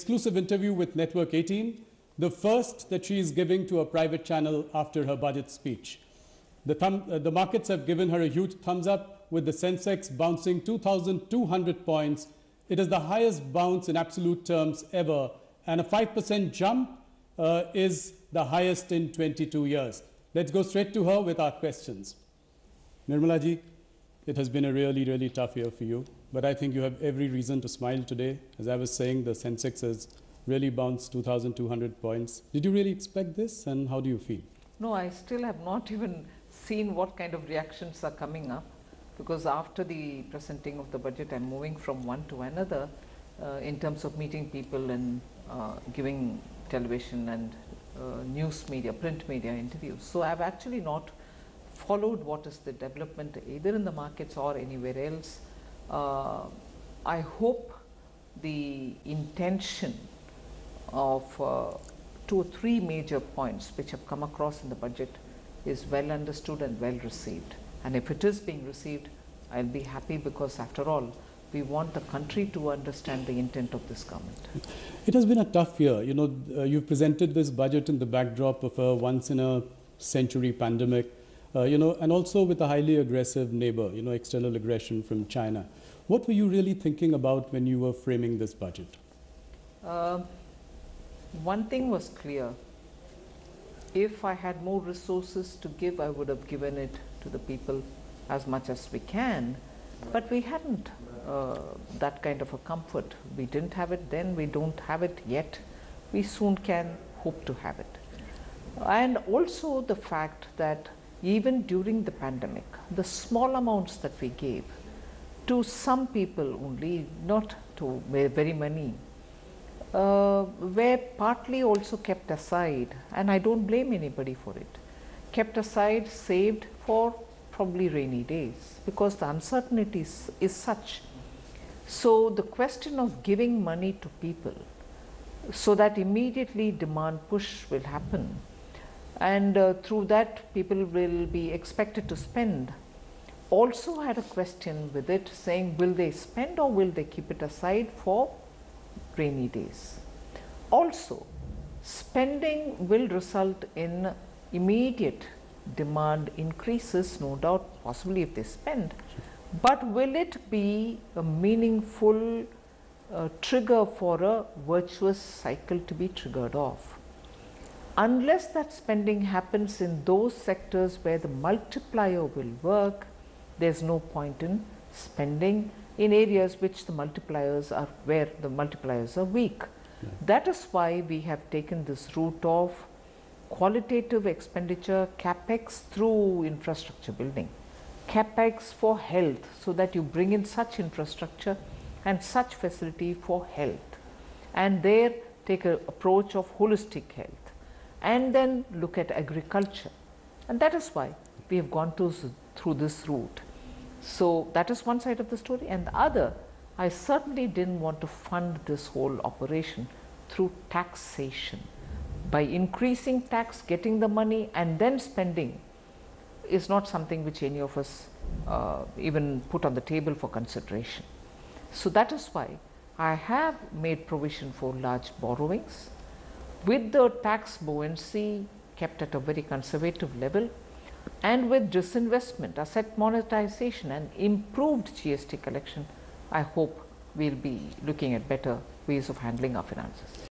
exclusive interview with Network 18, the first that she is giving to a private channel after her budget speech. The markets have given her a huge thumbs up, with the Sensex bouncing 2,200 points. It is the highest bounce in absolute terms ever, and a 5% jump is the highest in 22 years. Let's go straight to her with our questions. Nirmala ji, it has been a really, really tough year for you, but I think you have every reason to smile today. As I was saying, the Sensex has really bounced 2,200 points. Did you really expect this, and how do you feel? No, I still have not even seen what kind of reactions are coming up, because after the presenting of the budget, I'm moving from one to another in terms of meeting people and giving television and news media, print media interviews. So I've actually not followed what is the development either in the markets or anywhere else. I hope the intention of 2 or 3 major points which have come across in the budget is well understood and well received. And if it is being received, I'll be happy, because after all, we want the country to understand the intent of this government. It has been a tough year. You know, you've presented this budget in the backdrop of a once-in-a-century pandemic, you know, and also with a highly aggressive neighbor, you know, external aggression from China. What were you really thinking about when you were framing this budget? One thing was clear. If I had more resources to give, I would have given it to the people as much as we can. But we hadn't that kind of a comfort. We didn't have it then, we don't have it yet. We soon can hope to have it. And also the fact that even during the pandemic, the small amounts that we gave to some people only, not to very many, were partly also kept aside, and I don't blame anybody for it. Kept aside, saved for probably rainy days, because the uncertainty is such. So the question of giving money to people so that immediately demand push will happen, and through that people will be expected to spend, also had a question with it, saying will they spend or will they keep it aside for rainy days. Also, spending will result in immediate demand increases, no doubt, possibly if they spend, but will it be a meaningful trigger for a virtuous cycle to be triggered off? Unless that spending happens in those sectors where the multiplier will work, there's no point in spending in areas which the multipliers are, where the multipliers are weak. Yeah. That is why we have taken this route of qualitative expenditure, capex through infrastructure building, capex for health, so that you bring in such infrastructure and such facility for health, and there take an approach of holistic health, and then look at agriculture. And that is why we have gone through this route. So that is one side of the story, and the other, I certainly didn't want to fund this whole operation through taxation. By increasing tax, getting the money and then spending is not something which any of us even put on the table for consideration. So that is why I have made provision for large borrowings, with the tax buoyancy kept at a very conservative level, and with disinvestment, asset monetization and improved GST collection. I hope we'll be looking at better ways of handling our finances.